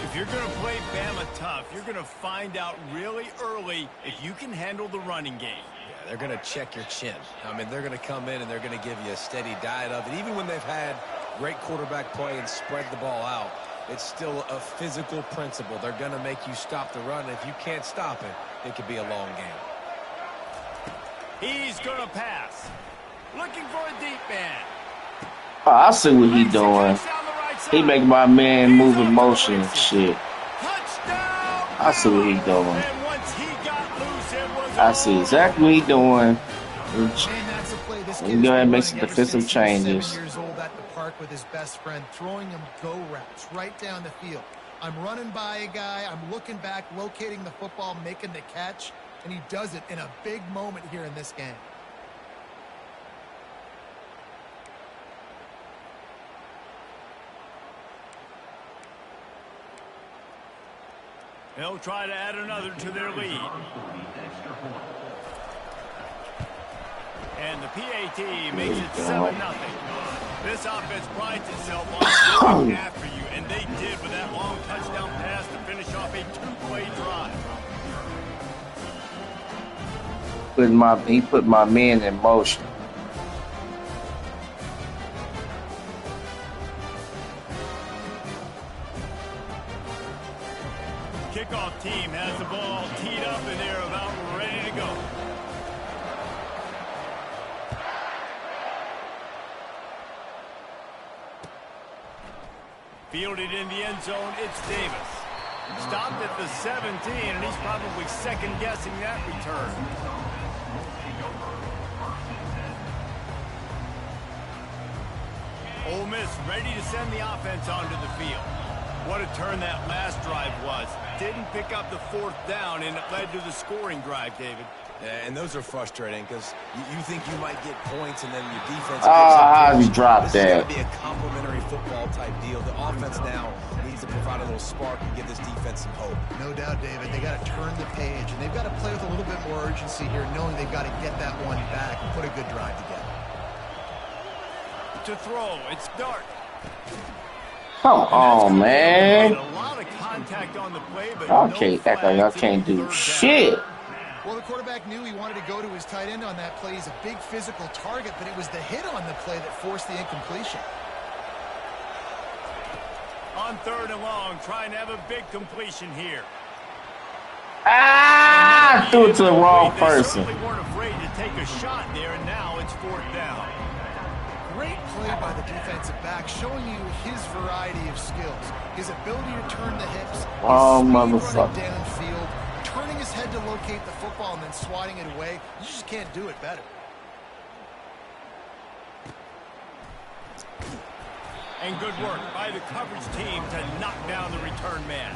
If you're going to play Bama tough, you're going to find out really early if you can handle the running game. Yeah, they're going to check your chin. I mean, they're going to come in and they're going to give you a steady diet of it. Even when they've had great quarterback play and spread the ball out, it's still a physical principle. They're going to make you stop the run. If you can't stop it, it could be a long game. He's going to pass. Looking for a deep man. Oh, I see what he doing. He make my man move in motion and shit. Touchdown! I see what he doing. And once he got loose, it was I see exactly what he doing. And that's a play. This You kid's go ahead and been make some running ever since defensive he was 7 changes. years old at the park with his best friend, throwing him go routes right down the field. I'm running by a guy. I'm looking back, locating the football, making the catch, and he does it in a big moment here in this game. They'll try to add another to their lead. And the PAT makes it 7-0. This offense prides itself on going after you, and they did with that long touchdown pass to finish off a two-play drive. He put my men in motion. Kickoff team has the ball teed up, and they're about ready to go. Fielded in the end zone, it's Davis. Stopped at the 17, and he's probably second-guessing that return. Ole Miss ready to send the offense onto the field. What a turn that last drive was. Didn't pick up the fourth down, and it led to the scoring drive, David. Yeah, and those are frustrating because you think you might get points and then your defense. How did he drop This that? has got to be a complementary football type deal. The offense now needs to provide a little spark and give this defense some hope. No doubt, David. They got to turn the page, and they've got to play with a little bit more urgency here, knowing they've got to get that one back and put a good drive together. To throw, it's Dart. Come on, man. A lot of contact on the play, but Y'all no can't act like y'all flags can't in do third shit. down. Well, the quarterback knew he wanted to go to his tight end on that play. He's a big physical target, but it was the hit on the play that forced the incompletion. On third and long, trying to have a big completion here. Threw it to the wrong They person. certainly weren't afraid to take a shot there, and now it's fourth down. Great play by the defensive back, showing you his variety of skills. His ability to turn the hips, his Oh, speed motherfucker. running downfield, turning his head to locate the football and then swatting it away. You just can't do it better. And good work by the coverage team to knock down the return man.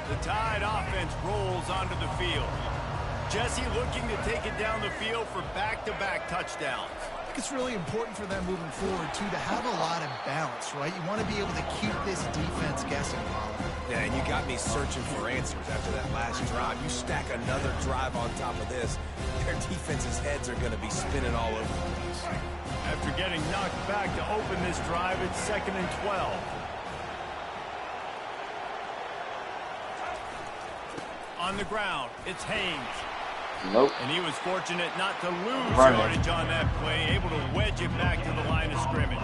The Tide offense rolls onto the field. Jesse looking to take it down the field for back-to-back touchdowns. think it's really important for them moving forward, too, to have a lot of balance, right? You want to be able to keep this defense guessing, Paulo. Yeah, and you got me searching for answers after that last drive. You stack another drive on top of this, their defense's heads are going to be spinning all over the place. After getting knocked back to open this drive, it's 2nd and 12. On the ground, it's Haynes. Nope. And he was fortunate not to lose yardage on that play, able to wedge it back to the line of scrimmage.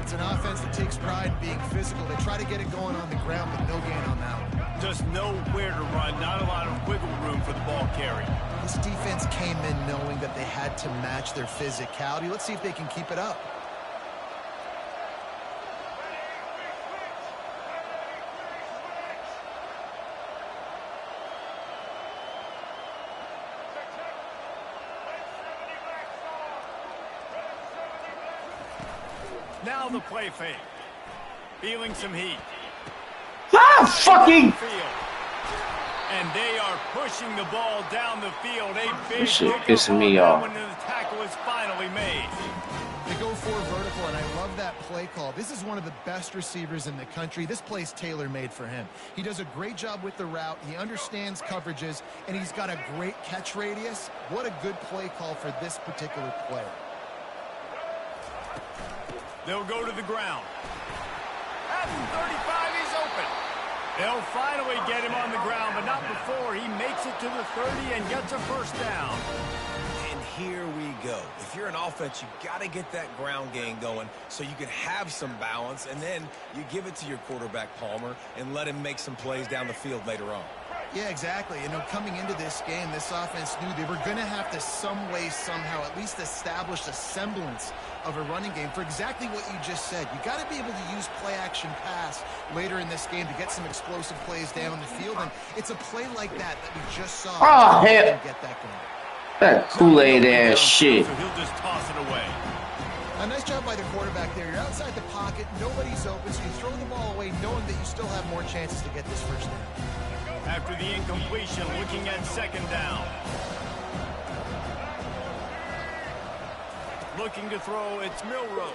It's an offense that takes pride in being physical. They try to get it going on the ground, but no gain on that one. Just nowhere to run, not a lot of wiggle room for the ball carry. This defense came in knowing that they had to match their physicality. Let's see if they can keep it up. Now the play fake. Feeling some heat. Fucking. And they are pushing the ball down the field. A big This shit pickup pissing me on that off. when the tackle is finally made. They go for vertical, and I love that play call. This is one of the best receivers in the country. This play's tailor-made for him. He does a great job with the route. He understands coverages, and he's got a great catch radius. What a good play call for this particular player. They'll go to the ground. At the 35, he's open. They'll finally get him on the ground, but not before he makes it to the 30 and gets a first down. And here we go. If you're an offense, you got to get that ground game going so you can have some balance, and then you give it to your quarterback, Palmer, and let him make some plays down the field later on. Yeah, exactly. You know, coming into this game, this offense knew they were going to have to some way, somehow, at least establish a semblance of a running game for exactly what you just said. You got to be able to use play-action pass later in this game to get some explosive plays down the field, and it's a play like that that we just saw. Oh, hell. Get that going. That Kool-Aid ass shit. So he'll just toss it away. A nice job by the quarterback there. You're outside the pocket, nobody's open, so you throw the ball away knowing that you still have more chances to get this first down. After the incompletion, looking at 2nd down. Looking to throw, it's Milroe.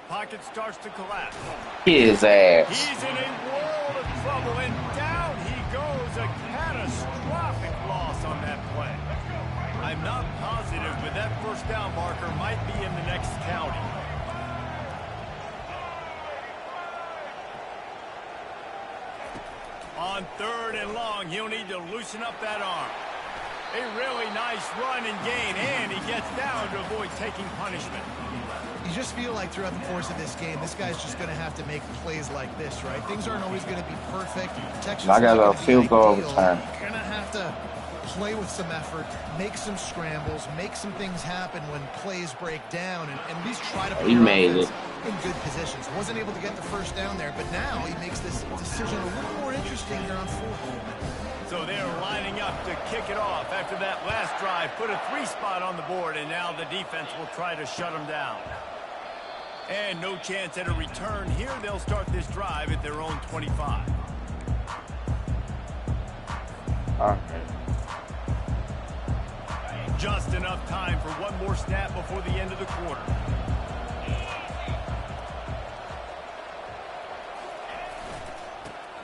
Pocket starts to collapse. His ass. He's in a world of trouble, and down he goes. A catastrophic loss on that play. I'm not positive, but that first down marker might be in the next county. On 3rd and long, he'll need to loosen up that arm. A really nice run and gain, and he gets down to avoid taking punishment. You just feel like throughout the course of this game, this guy's just going to have to make plays like this, right? Things aren't always going to be perfect. Protection's I got not a gonna be field goal ideal. return. You're going to have to play with some effort, make some scrambles, make some things happen when plays break down, and at least try to put He your made offense it. in good positions. Wasn't able to get the first down there, but now he makes this decision a little more interesting here on 4th. So they're lining up to kick it off after that last drive. Put a 3 spot on the board, and now the defense will try to shut them down. And no chance at a return here. They'll start this drive at their own 25. Okay. Just enough time for one more snap before the end of the quarter.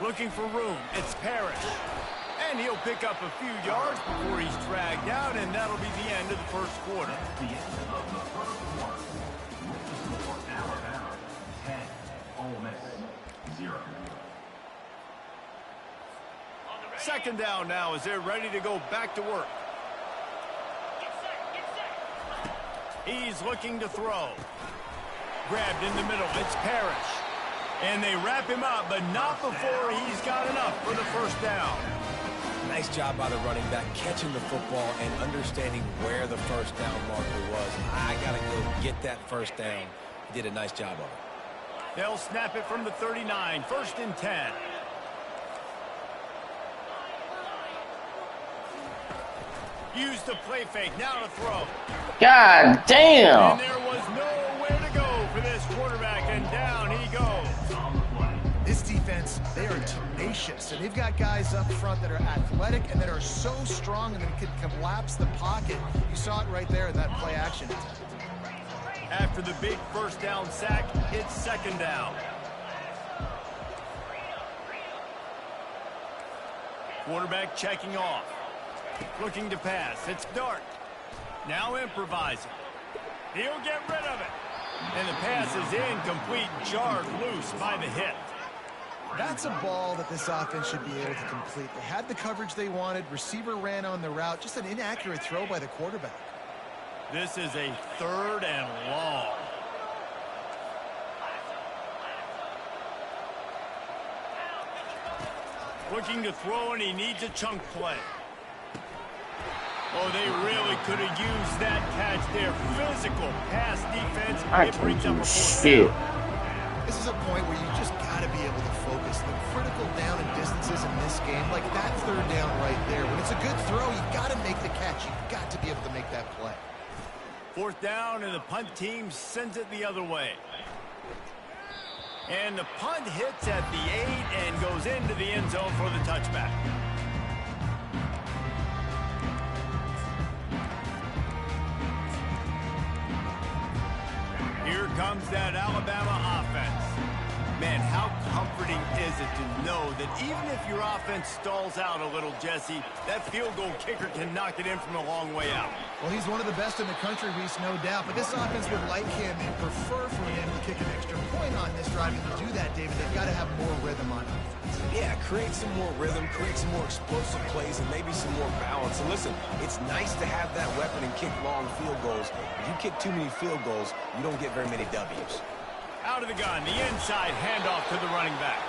Looking for room. It's Parrish. And he'll pick up a few yards before he's dragged out, and that'll be the end of the first quarter. Second down now as they're ready to go back to work. He's looking to throw. Grabbed in the middle. It's Parrish. And they wrap him up, but not before he's got enough for the first down. Nice job by the running back, catching the football and understanding where the first down marker was. I got to go get that first down. He did a nice job of it. They'll snap it from the 39, 1st and 10. Use the play fake, now to throw. God damn. And there was nowhere to go for this quarterback, and down he goes. This defense, they are tenacious, and they've got guys up front that are athletic and that are so strong and that can collapse the pocket. You saw it right there in that play action. After the big first down sack, it's second down. Quarterback checking off. Looking to pass. It's Dart. Now improvising. He'll get rid of it. And the pass is incomplete, jarred loose by the hit. That's a ball that this offense should be able to complete. They had the coverage they wanted. Receiver ran on the route. Just an inaccurate throw by the quarterback. This is a 3rd and long. Looking to throw, and he needs a chunk play. Oh, they really could have used that catch there. Physical pass defense. It brings up a 4th down. This is a point where you just got to be able to focus. The critical down and distances in this game, like that 3rd down right there. When it's a good throw, you got to make the catch. You've got to be able to make that play. 4th down, and the punt team sends it the other way. And the punt hits at the 8 and goes into the end zone for the touchback. Here comes that Alabama offense. Man, how comforting is it to know that even if your offense stalls out a little, Jesse, that field goal kicker can knock it in from a long way out. Well, he's one of the best in the country, Reese, no doubt. But this offense would like him and prefer for him to kick an extra point on this drive. And to do that, David, they've got to have more rhythm on it. Yeah, create some more rhythm, create some more explosive plays, and maybe some more balance. And listen, it's nice to have that weapon and kick long field goals. If you kick too many field goals, you don't get very many W's. Out of the gun, the inside handoff to the running back.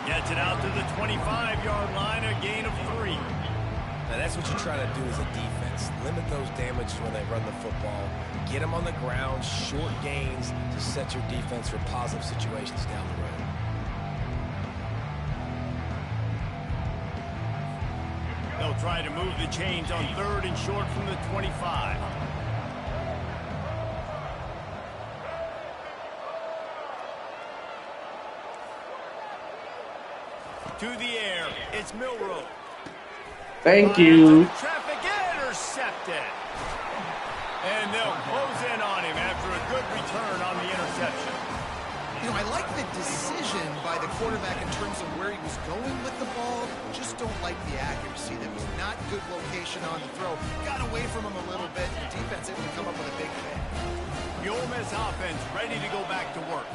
Gets it out to the 25-yard line, a gain of 3. Now, that's what you try to do as a defense. Limit those damages when they run the football. Get them on the ground, short gains to set your defense for positive situations down the road. They'll try to move the chains on 3rd and short from the 25. To the air, it's Milroe. Thank you. Traffic intercepted. And they'll close in on him after a good return on the interception. You know, I like the decision by the quarterback in terms of where he was going with the ball. Just don't like the accuracy. That was not good location on the throw. Got away from him a little bit. The defense able to come up with a big play. The Ole Miss offense ready to go back to work.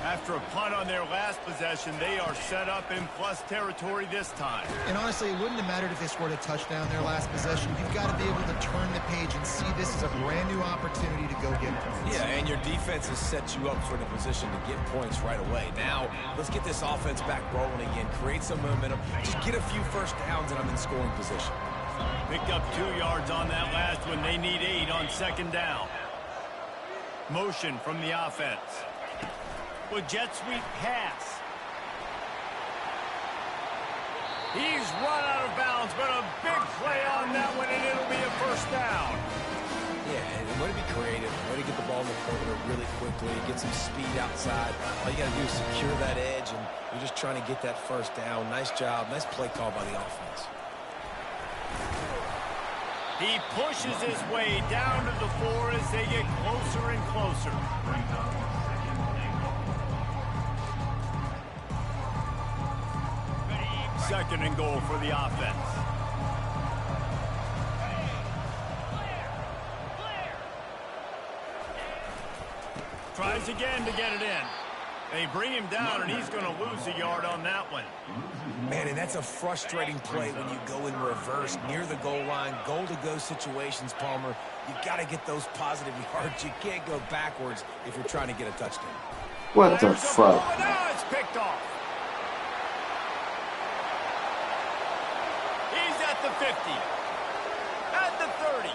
After a punt on their last possession, they are set up in plus territory this time. And honestly, it wouldn't have mattered if they scored a touchdown their last possession. You've got to be able to turn the page and see this as a brand new opportunity to go get points. Yeah, and your defense has set you up for the position to get points right away. Now, let's get this offense back rolling again. Create some momentum. Just get a few first downs, and I'm in scoring position. Picked up 2 yards on that last one. They need 8 on second down. Motion from the offense. With jet sweep pass. He's run out of bounds, but a big play on that one, and it'll be a first down. Yeah, and way to be creative, way to get the ball in the perimeter really quickly, get some speed outside. All you got to do is secure that edge, and you're just trying to get that first down. Nice job, nice play call by the offense. He pushes his way down to the 4 as they get closer and closer. Second and goal for the offense. Tries again to get it in. They bring him down, and he's going to lose a yard on that one. Man, and that's a frustrating play when you go in reverse near the goal line, goal-to-go situations, Palmer. You got to get those positive yards. You can't go backwards if you're trying to get a touchdown. What the fuck? Now it's picked off. He's at the 50. At the 30.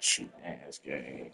Cheap ass game.